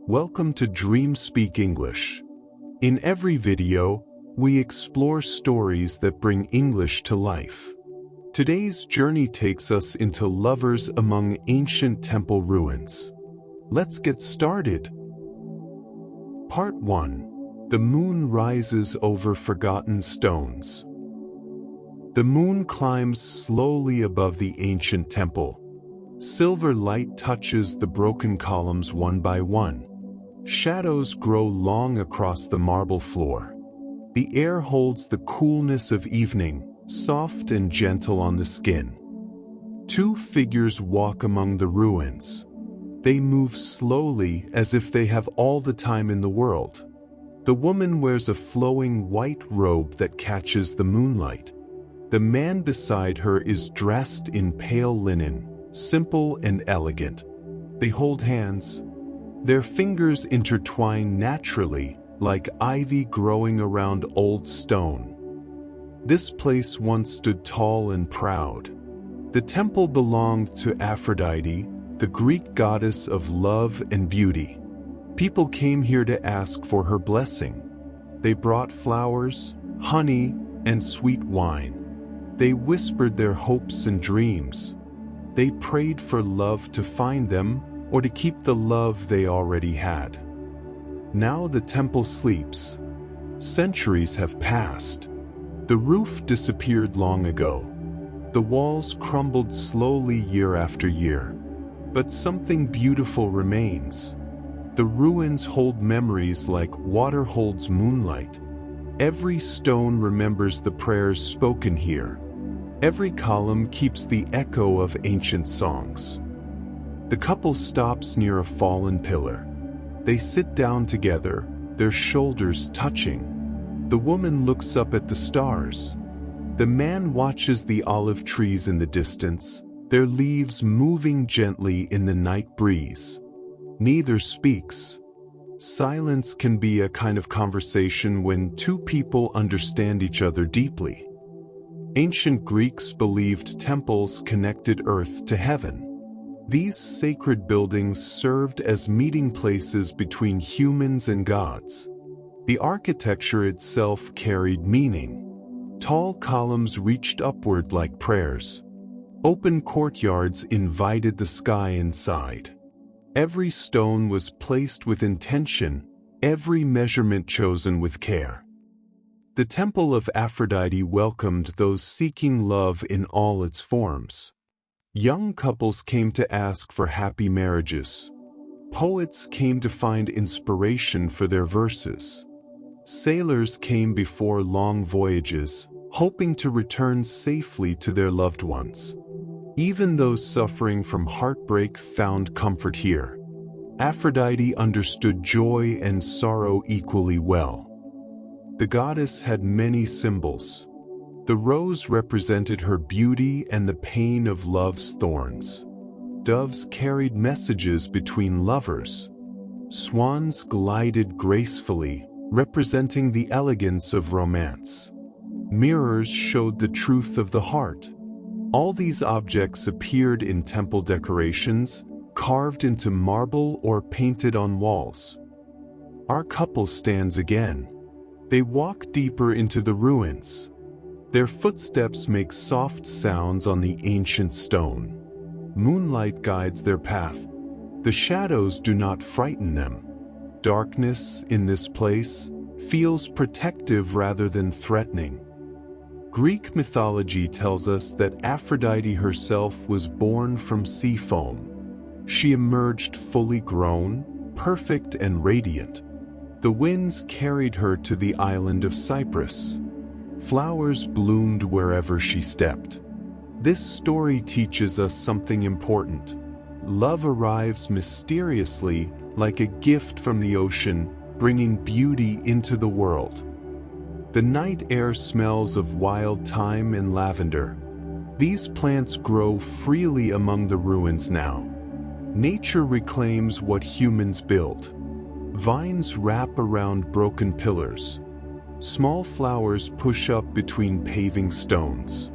Welcome to Dream Speak English. In every video, we explore stories that bring English to life. Today's journey takes us into lovers among ancient temple ruins. Let's get started. Part 1. The moon rises over forgotten stones. The moon climbs slowly above the ancient temple. Silver light touches the broken columns one by one. Shadows grow long across the marble floor. The air holds the coolness of evening, soft and gentle on the skin. Two figures walk among the ruins. They move slowly as if they have all the time in the world. The woman wears a flowing white robe that catches the moonlight. The man beside her is dressed in pale linen, simple and elegant. They hold hands. Their fingers intertwine naturally, like ivy growing around old stone. This place once stood tall and proud. The temple belonged to Aphrodite, the Greek goddess of love and beauty. People came here to ask for her blessing. They brought flowers, honey, and sweet wine. They whispered their hopes and dreams. They prayed for love to find them or to keep the love they already had. Now the temple sleeps. Centuries have passed. The roof disappeared long ago. The walls crumbled slowly year after year. But something beautiful remains. The ruins hold memories like water holds moonlight. Every stone remembers the prayers spoken here. Every column keeps the echo of ancient songs. The couple stops near a fallen pillar. They sit down together, their shoulders touching. The woman looks up at the stars. The man watches the olive trees in the distance, their leaves moving gently in the night breeze. Neither speaks. Silence can be a kind of conversation when two people understand each other deeply. Ancient Greeks believed temples connected earth to heaven. These sacred buildings served as meeting places between humans and gods. The architecture itself carried meaning. Tall columns reached upward like prayers. Open courtyards invited the sky inside. Every stone was placed with intention, every measurement chosen with care. The temple of Aphrodite welcomed those seeking love in all its forms. Young couples came to ask for happy marriages. Poets came to find inspiration for their verses. Sailors came before long voyages, hoping to return safely to their loved ones. Even those suffering from heartbreak found comfort here. Aphrodite understood joy and sorrow equally well. The goddess had many symbols. The rose represented her beauty and the pain of love's thorns. Doves carried messages between lovers. Swans glided gracefully, representing the elegance of romance. Mirrors showed the truth of the heart. All these objects appeared in temple decorations, carved into marble or painted on walls. Our couple stands again. They walk deeper into the ruins. Their footsteps make soft sounds on the ancient stone. Moonlight guides their path. The shadows do not frighten them. Darkness in this place feels protective rather than threatening. Greek mythology tells us that Aphrodite herself was born from sea foam. She emerged fully grown, perfect and radiant. The winds carried her to the island of Cyprus. Flowers bloomed wherever she stepped. This story teaches us something important. Love arrives mysteriously, like a gift from the ocean, bringing beauty into the world. The night air smells of wild thyme and lavender. These plants grow freely among the ruins now. Nature reclaims what humans build. Vines wrap around broken pillars. Small flowers push up between paving stones.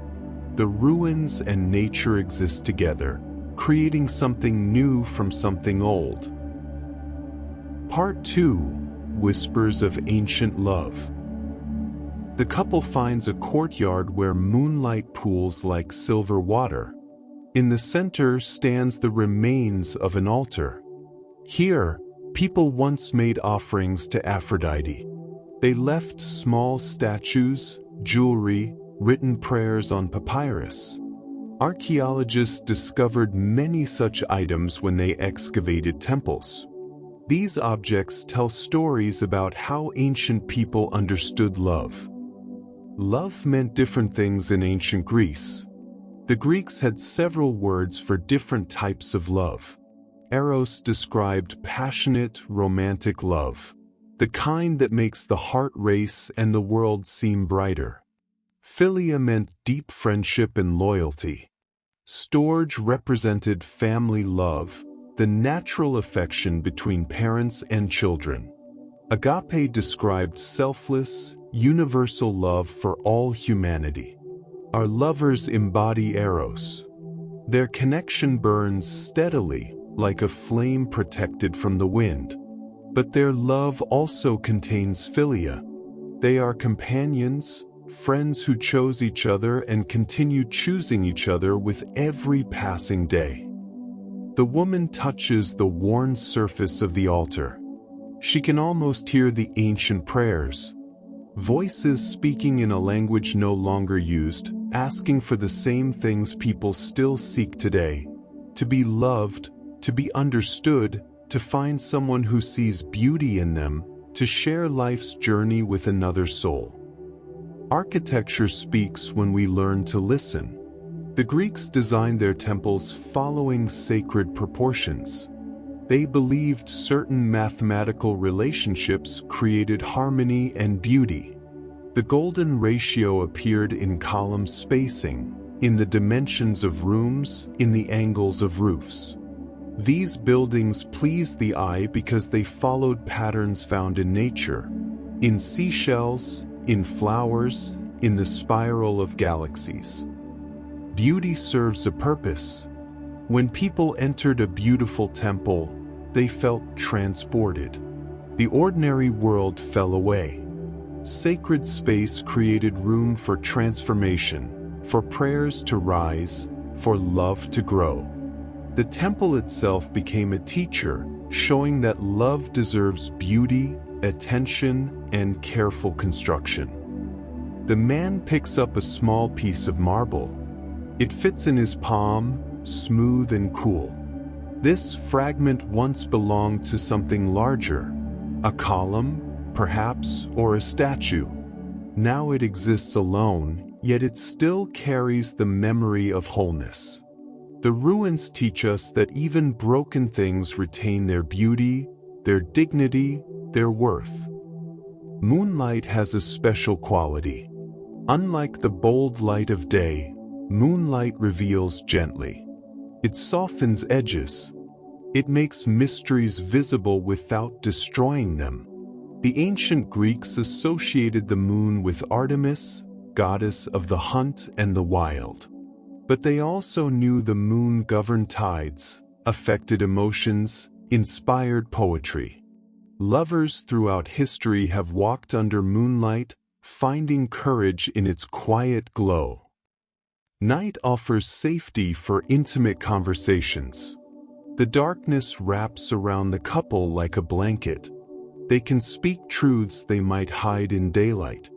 The ruins and nature exist together, creating something new from something old. Part 2: Whispers of Ancient Love. The couple finds a courtyard where moonlight pools like silver water. In the center stands the remains of an altar. Here, people once made offerings to Aphrodite. They left small statues, jewelry, written prayers on papyrus. Archaeologists discovered many such items when they excavated temples. These objects tell stories about how ancient people understood love. Love meant different things in ancient Greece. The Greeks had several words for different types of love. Eros described passionate, romantic love, the kind that makes the heart race and the world seem brighter. Philia meant deep friendship and loyalty. Storge represented family love, the natural affection between parents and children. Agape described selfless, universal love for all humanity. Our lovers embody Eros. Their connection burns steadily, like a flame protected from the wind. But their love also contains Philia. They are companions, friends who chose each other and continue choosing each other with every passing day. The woman touches the worn surface of the altar. She can almost hear the ancient prayers. Voices speaking in a language no longer used, asking for the same things people still seek today: to be loved, to be understood, to find someone who sees beauty in them, to share life's journey with another soul. Architecture speaks when we learn to listen. The Greeks designed their temples following sacred proportions. They believed certain mathematical relationships created harmony and beauty. The golden ratio appeared in column spacing, in the dimensions of rooms, in the angles of roofs. These buildings pleased the eye because they followed patterns found in nature, in seashells, in flowers, in the spiral of galaxies. Beauty serves a purpose. When people entered a beautiful temple, they felt transported. The ordinary world fell away. Sacred space created room for transformation, for prayers to rise, for love to grow. The temple itself became a teacher, showing that love deserves beauty, attention, and careful construction. The man picks up a small piece of marble. It fits in his palm, smooth and cool. This fragment once belonged to something larger, a column, perhaps, or a statue. Now it exists alone, yet it still carries the memory of wholeness. The ruins teach us that even broken things retain their beauty, their dignity, their worth. Moonlight has a special quality. Unlike the bold light of day, moonlight reveals gently. It softens edges. It makes mysteries visible without destroying them. The ancient Greeks associated the moon with Artemis, goddess of the hunt and the wild. But they also knew the moon governed tides, affected emotions, inspired poetry. Lovers throughout history have walked under moonlight, finding courage in its quiet glow. Night offers safety for intimate conversations. The darkness wraps around the couple like a blanket. They can speak truths they might hide in daylight.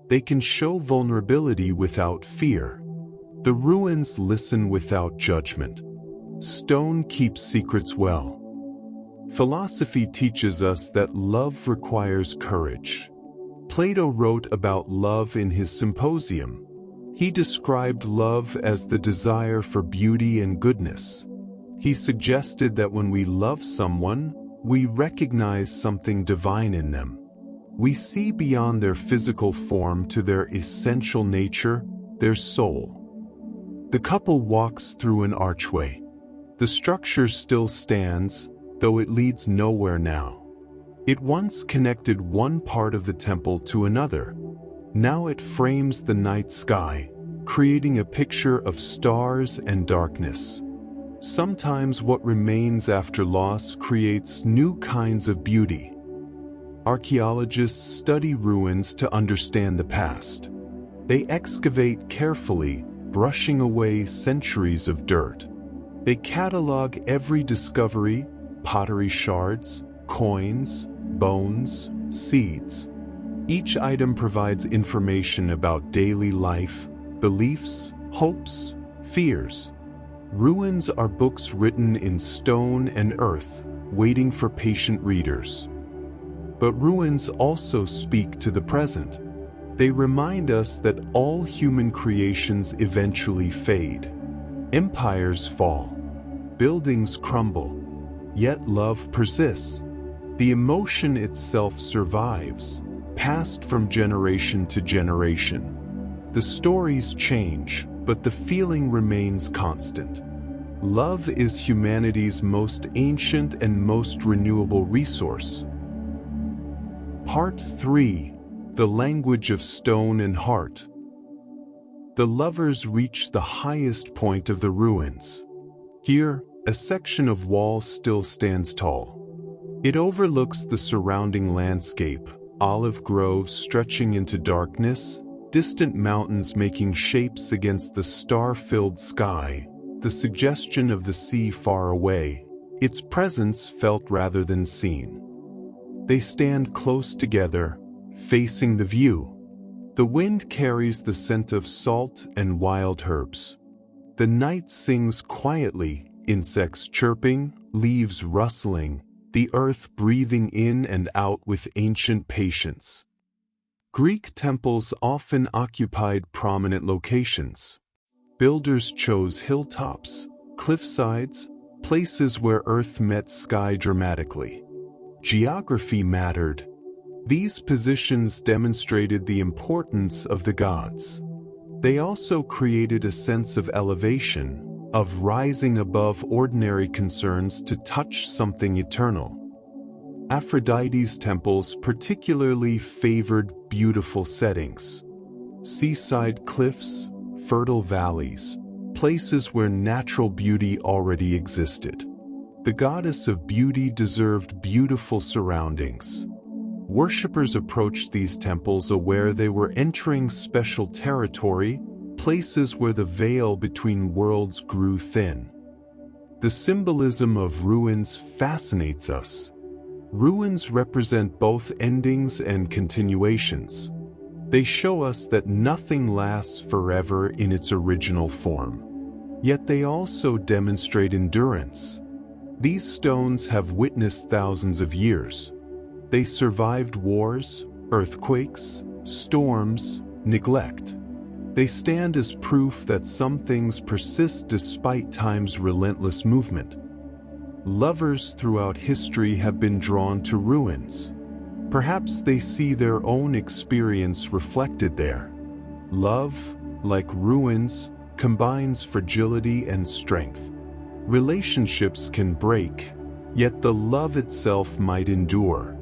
They can show vulnerability without fear. The ruins listen without judgment. Stone keeps secrets well. Philosophy teaches us that love requires courage. Plato wrote about love in his Symposium. He described love as the desire for beauty and goodness. He suggested that when we love someone, we recognize something divine in them. We see beyond their physical form to their essential nature, their soul. The couple walks through an archway. The structure still stands, though it leads nowhere now. It once connected one part of the temple to another. Now it frames the night sky, creating a picture of stars and darkness. Sometimes what remains after loss creates new kinds of beauty. Archaeologists study ruins to understand the past. They excavate carefully, brushing away centuries of dirt. They catalog every discovery: pottery shards, coins, bones, seeds. Each item provides information about daily life, beliefs, hopes, fears. Ruins are books written in stone and earth, waiting for patient readers. But ruins also speak to the present. They remind us that all human creations eventually fade. Empires fall, buildings crumble, yet love persists. The emotion itself survives, passed from generation to generation. The stories change, but the feeling remains constant. Love is humanity's most ancient and most renewable resource. Part 3: The Language of Stone and Heart. The lovers reach the highest point of the ruins. Here, a section of wall still stands tall. It overlooks the surrounding landscape, olive groves stretching into darkness, distant mountains making shapes against the star-filled sky, the suggestion of the sea far away, its presence felt rather than seen. They stand close together, facing the view. The wind carries the scent of salt and wild herbs. The night sings quietly, insects chirping, leaves rustling, the earth breathing in and out with ancient patience. Greek temples often occupied prominent locations. Builders chose hilltops, cliffsides, places where earth met sky dramatically. Geography mattered. These positions demonstrated the importance of the gods. They also created a sense of elevation, of rising above ordinary concerns to touch something eternal. Aphrodite's temples particularly favored beautiful settings. Seaside cliffs, fertile valleys, places where natural beauty already existed. The goddess of beauty deserved beautiful surroundings. Worshippers approached these temples aware they were entering special territory, places where the veil between worlds grew thin. The symbolism of ruins fascinates us. Ruins represent both endings and continuations. They show us that nothing lasts forever in its original form. Yet they also demonstrate endurance. These stones have witnessed thousands of years. They survived wars, earthquakes, storms, neglect. They stand as proof that some things persist despite time's relentless movement. Lovers throughout history have been drawn to ruins. Perhaps they see their own experience reflected there. Love, like ruins, combines fragility and strength. Relationships can break, yet the love itself might endure.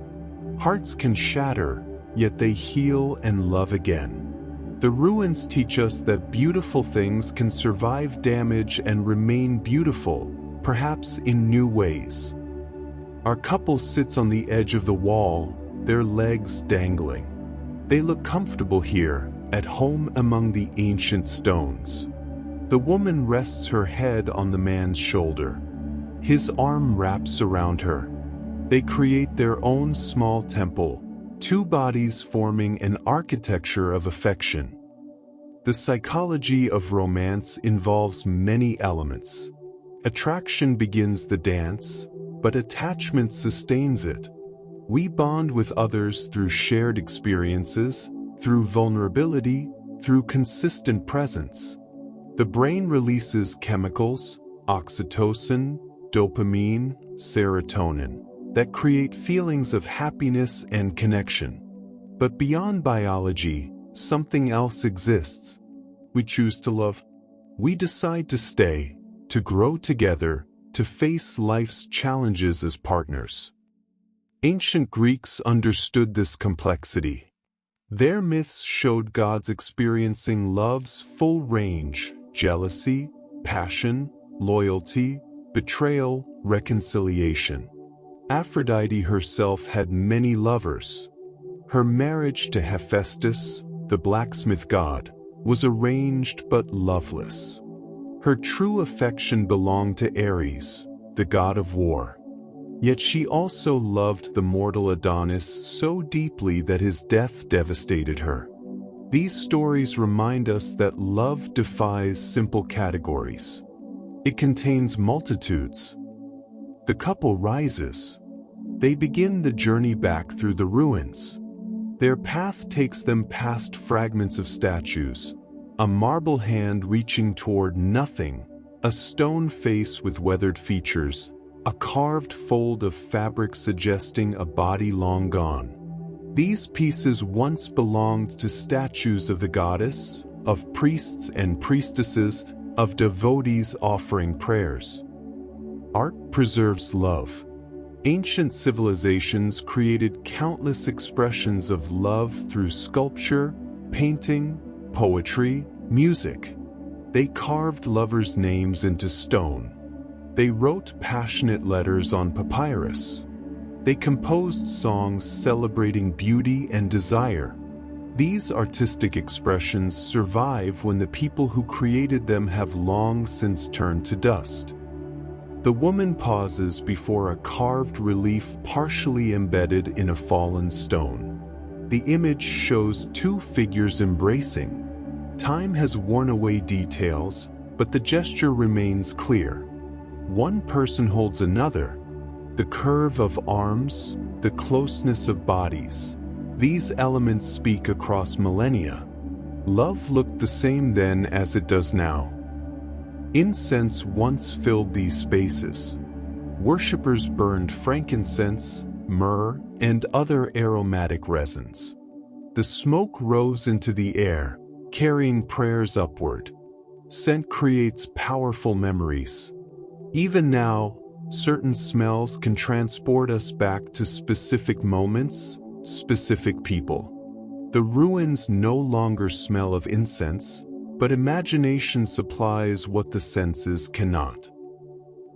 Hearts can shatter, yet they heal and love again. The ruins teach us that beautiful things can survive damage and remain beautiful, perhaps in new ways. Our couple sits on the edge of the wall, their legs dangling. They look comfortable here, at home among the ancient stones. The woman rests her head on the man's shoulder. His arm wraps around her. They create their own small temple, two bodies forming an architecture of affection. The psychology of romance involves many elements. Attraction begins the dance, but attachment sustains it. We bond with others through shared experiences, through vulnerability, through consistent presence. The brain releases chemicals, oxytocin, dopamine, serotonin, that create feelings of happiness and connection. But beyond biology, something else exists. We choose to love. We decide to stay, to grow together, to face life's challenges as partners. Ancient Greeks understood this complexity. Their myths showed gods experiencing love's full range: jealousy, passion, loyalty, betrayal, reconciliation. Aphrodite herself had many lovers. Her marriage to Hephaestus, the blacksmith god, was arranged but loveless. Her true affection belonged to Ares, the god of war. Yet she also loved the mortal Adonis so deeply that his death devastated her. These stories remind us that love defies simple categories. It contains multitudes. The couple rises. They begin the journey back through the ruins. Their path takes them past fragments of statues, a marble hand reaching toward nothing, a stone face with weathered features, a carved fold of fabric suggesting a body long gone. These pieces once belonged to statues of the goddess, of priests and priestesses, of devotees offering prayers. Art preserves love. Ancient civilizations created countless expressions of love through sculpture, painting, poetry, music. They carved lovers' names into stone. They wrote passionate letters on papyrus. They composed songs celebrating beauty and desire. These artistic expressions survive when the people who created them have long since turned to dust. The woman pauses before a carved relief partially embedded in a fallen stone. The image shows two figures embracing. Time has worn away details, but the gesture remains clear. One person holds another. The curve of arms, the closeness of bodies. These elements speak across millennia. Love looked the same then as it does now. Incense once filled these spaces. Worshippers burned frankincense, myrrh, and other aromatic resins. The smoke rose into the air, carrying prayers upward. Scent creates powerful memories. Even now, certain smells can transport us back to specific moments, specific people. The ruins no longer smell of incense, but imagination supplies what the senses cannot.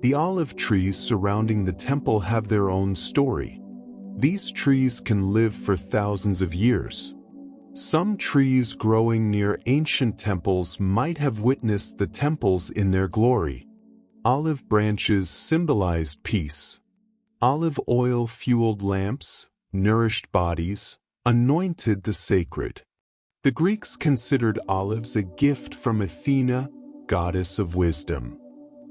The olive trees surrounding the temple have their own story. These trees can live for thousands of years. Some trees growing near ancient temples might have witnessed the temples in their glory. Olive branches symbolized peace. Olive oil-fueled lamps, nourished bodies, anointed the sacred. The Greeks considered olives a gift from Athena, goddess of wisdom.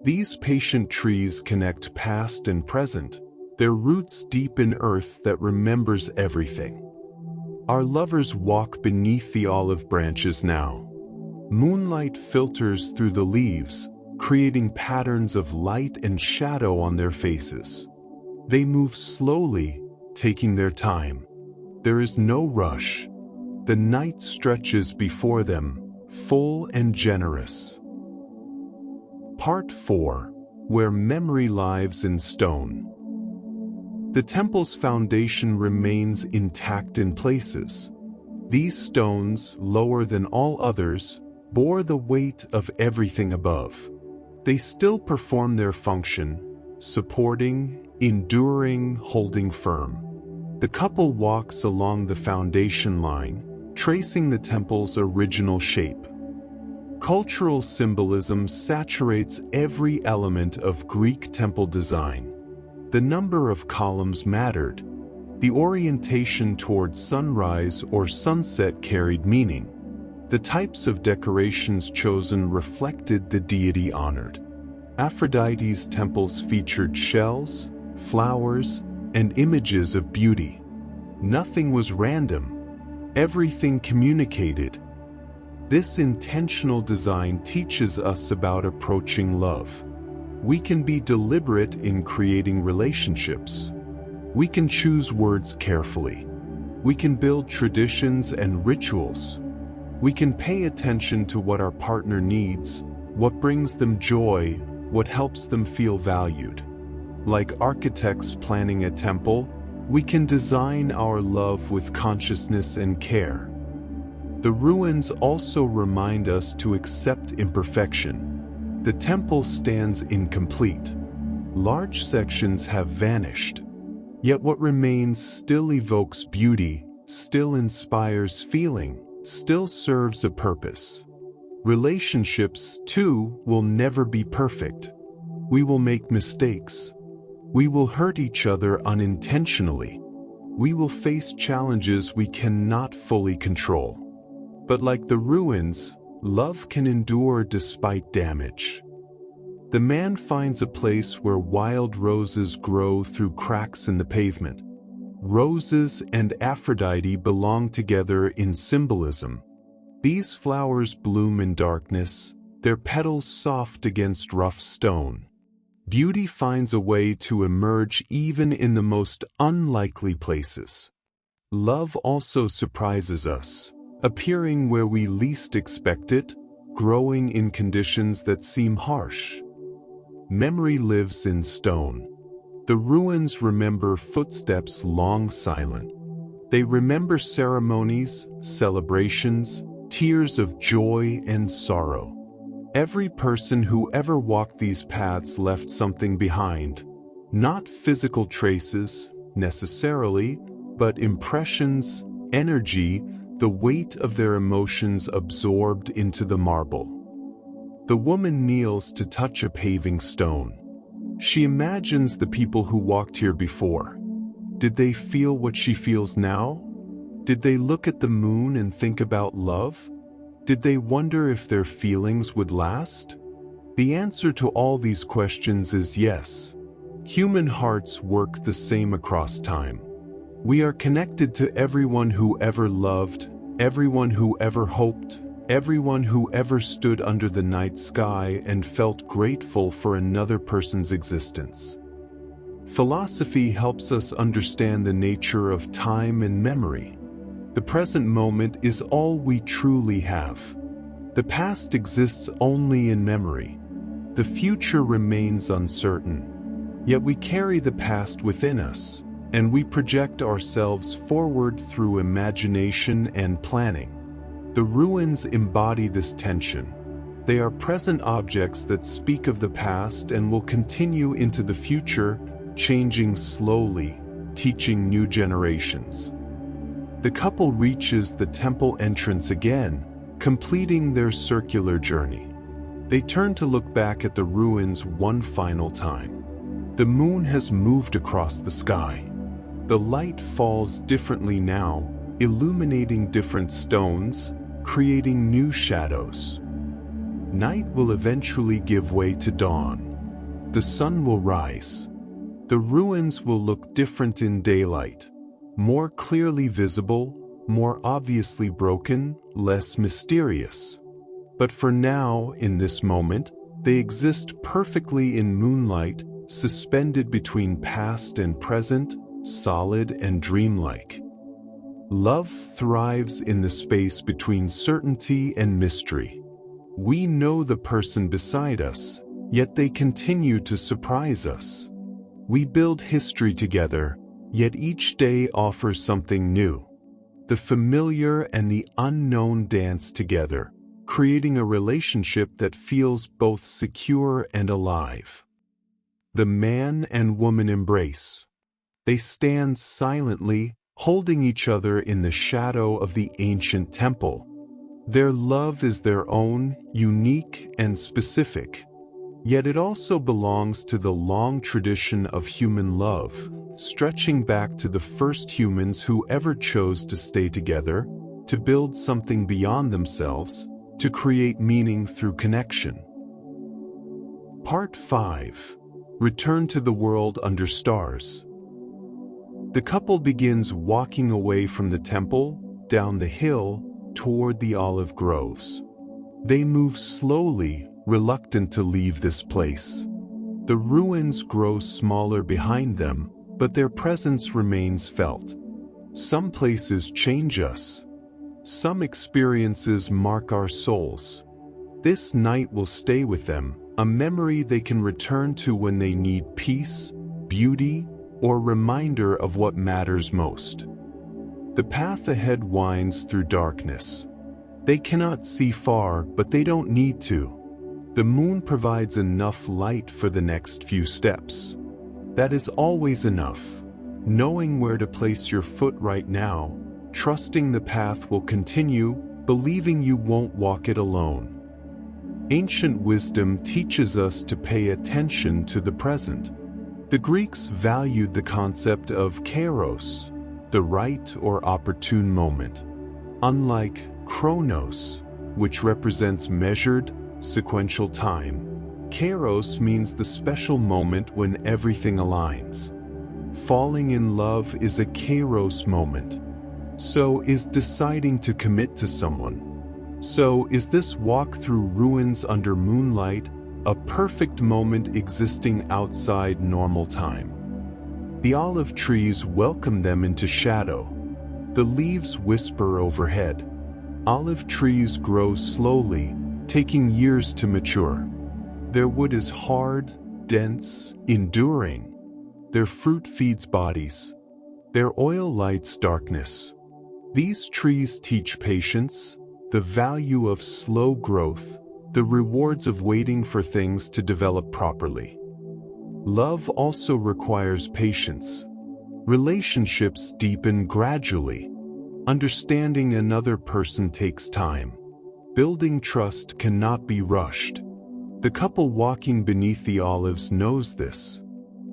These patient trees connect past and present, their roots deep in earth that remembers everything. Our lovers walk beneath the olive branches now. Moonlight filters through the leaves, creating patterns of light and shadow on their faces. They move slowly, taking their time. There is no rush. The night stretches before them, full and generous. Part 4, Where Memory Lives in Stone. The temple's foundation remains intact in places. These stones, lower than all others, bore the weight of everything above. They still perform their function, supporting, enduring, holding firm. The couple walks along the foundation line, tracing the temple's original shape. Cultural symbolism saturates every element of Greek temple design. The number of columns mattered. The orientation toward sunrise or sunset carried meaning. The types of decorations chosen reflected the deity honored. Aphrodite's temples featured shells, flowers, and images of beauty. Nothing was random. Everything communicated. This intentional design teaches us about approaching love. We can be deliberate in creating relationships. We can choose words carefully. We can build traditions and rituals. We can pay attention to what our partner needs, what brings them joy, what helps them feel valued. Like architects planning a temple, we can design our love with consciousness and care. The ruins also remind us to accept imperfection. The temple stands incomplete. Large sections have vanished, yet what remains still evokes beauty, still inspires feeling, still serves a purpose. Relationships, too, will never be perfect. We will make mistakes. We will hurt each other unintentionally. We will face challenges we cannot fully control. But like the ruins, love can endure despite damage. The man finds a place where wild roses grow through cracks in the pavement. Roses and Aphrodite belong together in symbolism. These flowers bloom in darkness, their petals soft against rough stone. Beauty finds a way to emerge even in the most unlikely places. Love also surprises us, appearing where we least expect it, growing in conditions that seem harsh. Memory lives in stone. The ruins remember footsteps long silent. They remember ceremonies, celebrations, tears of joy and sorrow. Every person who ever walked these paths left something behind. Not physical traces, necessarily, but impressions, energy, the weight of their emotions absorbed into the marble. The woman kneels to touch a paving stone. She imagines the people who walked here before. Did they feel what she feels now? Did they look at the moon and think about love? Did they wonder if their feelings would last? The answer to all these questions is yes. Human hearts work the same across time. We are connected to everyone who ever loved, everyone who ever hoped, everyone who ever stood under the night sky and felt grateful for another person's existence. Philosophy helps us understand the nature of time and memory. The present moment is all we truly have. The past exists only in memory. The future remains uncertain. Yet we carry the past within us, and we project ourselves forward through imagination and planning. The ruins embody this tension. They are present objects that speak of the past and will continue into the future, changing slowly, teaching new generations. The couple reaches the temple entrance again, completing their circular journey. They turn to look back at the ruins one final time. The moon has moved across the sky. The light falls differently now, illuminating different stones, creating new shadows. Night will eventually give way to dawn. The sun will rise. The ruins will look different in daylight, more clearly visible, more obviously broken, less mysterious. But for now, in this moment, they exist perfectly in moonlight, suspended between past and present, solid and dreamlike. Love thrives in the space between certainty and mystery. We know the person beside us, yet they continue to surprise us. We build history together, yet each day offers something new. The familiar and the unknown dance together, creating a relationship that feels both secure and alive. The man and woman embrace. They stand silently, holding each other in the shadow of the ancient temple. Their love is their own, unique and specific. Yet it also belongs to the long tradition of human love, stretching back to the first humans who ever chose to stay together, to build something beyond themselves, to create meaning through connection. Part 5. Return to the world under stars. The couple begins walking away from the temple, down the hill, toward the olive groves. They move slowly, reluctant to leave this place. The ruins grow smaller behind them, but their presence remains felt. Some places change us. Some experiences mark our souls. This night will stay with them, a memory they can return to when they need peace, beauty, or reminder of what matters most. The path ahead winds through darkness. They cannot see far, but they don't need to. The moon provides enough light for the next few steps. That is always enough. Knowing where to place your foot right now, trusting the path will continue, believing you won't walk it alone. Ancient wisdom teaches us to pay attention to the present. The Greeks valued the concept of kairos, the right or opportune moment. Unlike chronos, which represents measured, sequential time, kairos means the special moment when everything aligns. Falling in love is a kairos moment. So is deciding to commit to someone. So is this walk through ruins under moonlight, a perfect moment existing outside normal time. The olive trees welcome them into shadow. The leaves whisper overhead. Olive trees grow slowly, taking years to mature. Their wood is hard, dense, enduring. Their fruit feeds bodies. Their oil lights darkness. These trees teach patience, the value of slow growth, the rewards of waiting for things to develop properly. Love also requires patience. Relationships deepen gradually. Understanding another person takes time. Building trust cannot be rushed. The couple walking beneath the olives knows this.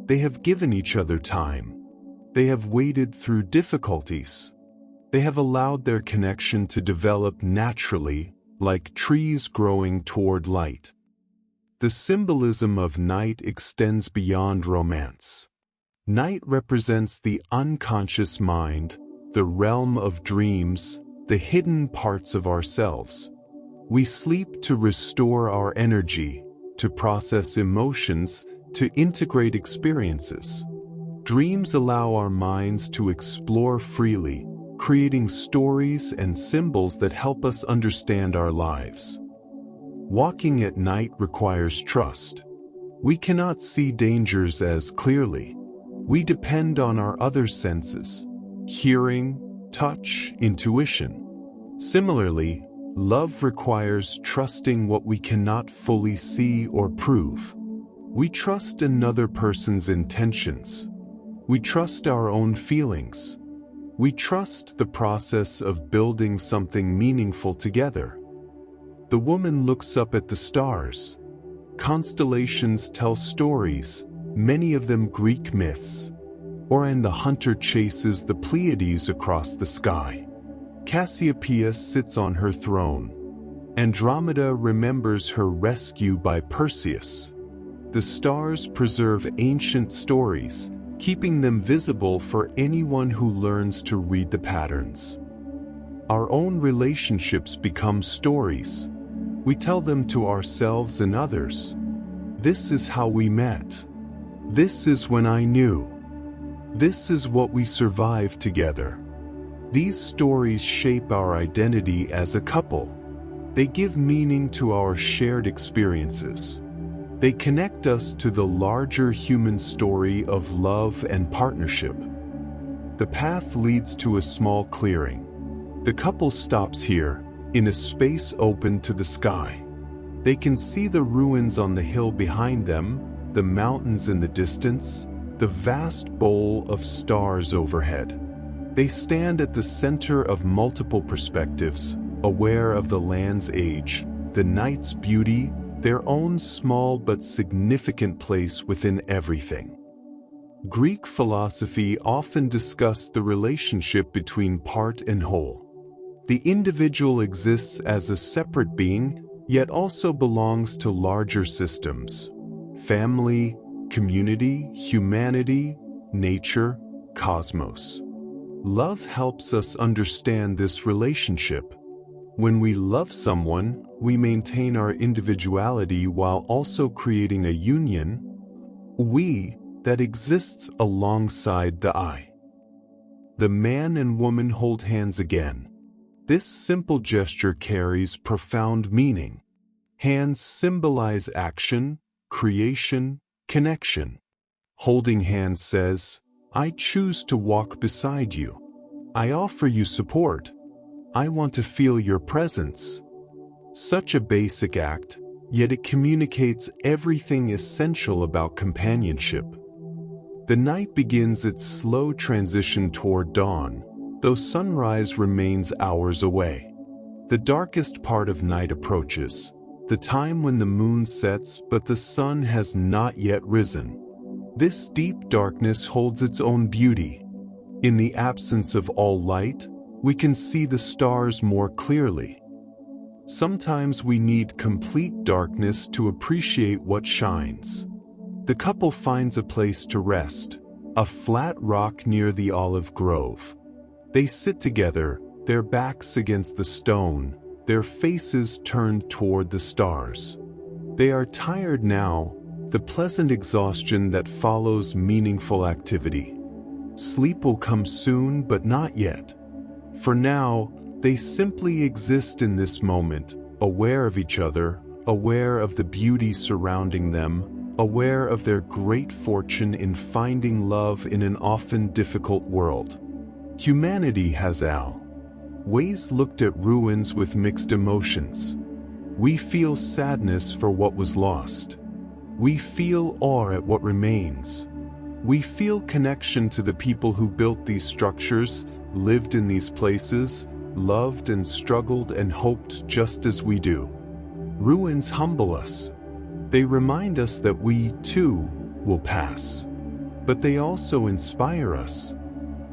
They have given each other time. They have waded through difficulties. They have allowed their connection to develop naturally, like trees growing toward light. The symbolism of night extends beyond romance. Night represents the unconscious mind, the realm of dreams, the hidden parts of ourselves. We sleep to restore our energy, to process emotions, to integrate experiences. Dreams allow our minds to explore freely, creating stories and symbols that help us understand our lives. Walking at night requires trust. We cannot see dangers as clearly. We depend on our other senses: hearing, touch, intuition. Similarly, love requires trusting what we cannot fully see or prove. We trust another person's intentions. We trust our own feelings. We trust the process of building something meaningful together. The woman looks up at the stars. Constellations tell stories, many of them Greek myths. And the hunter chases the Pleiades across the sky. Cassiopeia sits on her throne. Andromeda remembers her rescue by Perseus. The stars preserve ancient stories, keeping them visible for anyone who learns to read the patterns. Our own relationships become stories. We tell them to ourselves and others. This is how we met. This is when I knew. This is what we survived together. These stories shape our identity as a couple. They give meaning to our shared experiences. They connect us to the larger human story of love and partnership. The path leads to a small clearing. The couple stops here, in a space open to the sky. They can see the ruins on the hill behind them, the mountains in the distance, the vast bowl of stars overhead. They stand at the center of multiple perspectives, aware of the land's age, the night's beauty, their own small but significant place within everything. Greek philosophy often discussed the relationship between part and whole. The individual exists as a separate being, yet also belongs to larger systems: family, community, humanity, nature, cosmos. Love helps us understand this relationship. When we love someone, we maintain our individuality while also creating a union, we, that exists alongside the I. The man and woman hold hands again. This simple gesture carries profound meaning. Hands symbolize action, creation, connection. Holding hands says, I choose to walk beside you. I offer you support. I want to feel your presence. Such a basic act, yet it communicates everything essential about companionship. The night begins its slow transition toward dawn, though sunrise remains hours away. The darkest part of night approaches, the time when the moon sets but the sun has not yet risen. This deep darkness holds its own beauty. In the absence of all light, we can see the stars more clearly. Sometimes we need complete darkness to appreciate what shines. The couple finds a place to rest, a flat rock near the olive grove. They sit together, their backs against the stone, their faces turned toward the stars. They are tired now, the pleasant exhaustion that follows meaningful activity. Sleep will come soon, but not yet. For now, they simply exist in this moment, aware of each other, aware of the beauty surrounding them, aware of their great fortune in finding love in an often difficult world. Humanity has always looked at ruins with mixed emotions. We feel sadness for what was lost. We feel awe at what remains. We feel connection to the people who built these structures, lived in these places, loved and struggled and hoped just as we do. Ruins humble us. They remind us that we, too, will pass. But they also inspire us.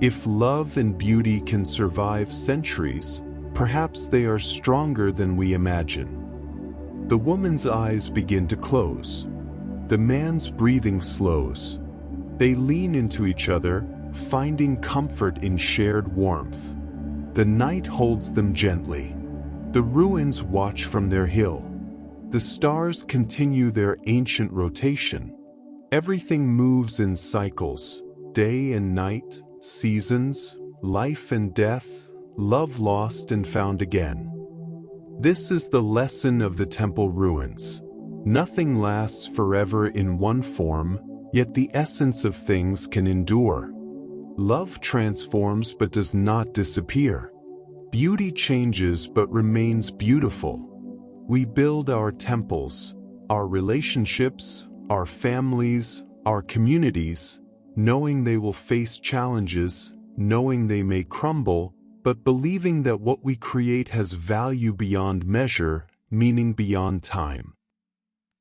If love and beauty can survive centuries, perhaps they are stronger than we imagine. The woman's eyes begin to close. The man's breathing slows. They lean into each other, finding comfort in shared warmth. The night holds them gently. The ruins watch from their hill. The stars continue their ancient rotation. Everything moves in cycles, day and night, seasons, life and death, love lost and found again. This is the lesson of the temple ruins. Nothing lasts forever in one form, yet the essence of things can endure. Love transforms but does not disappear. Beauty changes but remains beautiful. We build our temples, our relationships, our families, our communities, knowing they will face challenges, knowing they may crumble, but believing that what we create has value beyond measure, meaning beyond time.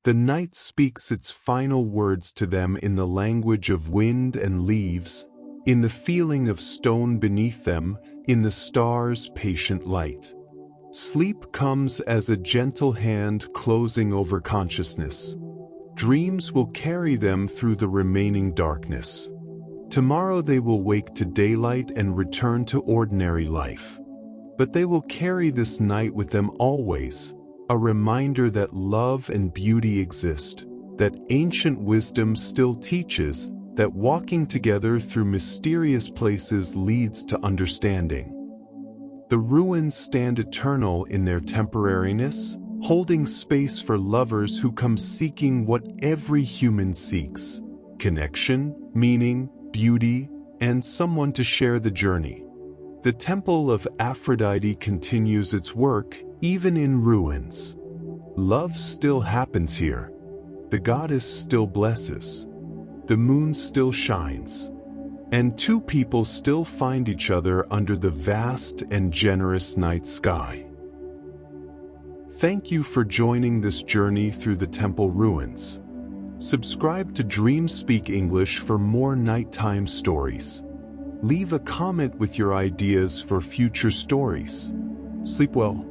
The night speaks its final words to them in the language of wind and leaves, in the feeling of stone beneath them, in the stars' patient light. Sleep comes as a gentle hand closing over consciousness. Dreams will carry them through the remaining darkness. Tomorrow they will wake to daylight and return to ordinary life. But they will carry this night with them always, a reminder that love and beauty exist, that ancient wisdom still teaches, that walking together through mysterious places leads to understanding. The ruins stand eternal in their temporariness, holding space for lovers who come seeking what every human seeks: connection, meaning, beauty, and someone to share the journey. The temple of Aphrodite continues its work, even in ruins. Love still happens here. The goddess still blesses. The moon still shines. And two people still find each other under the vast and generous night sky. Thank you for joining this journey through the temple ruins. Subscribe to Dream Speak English for more nighttime stories. Leave a comment with your ideas for future stories. Sleep well.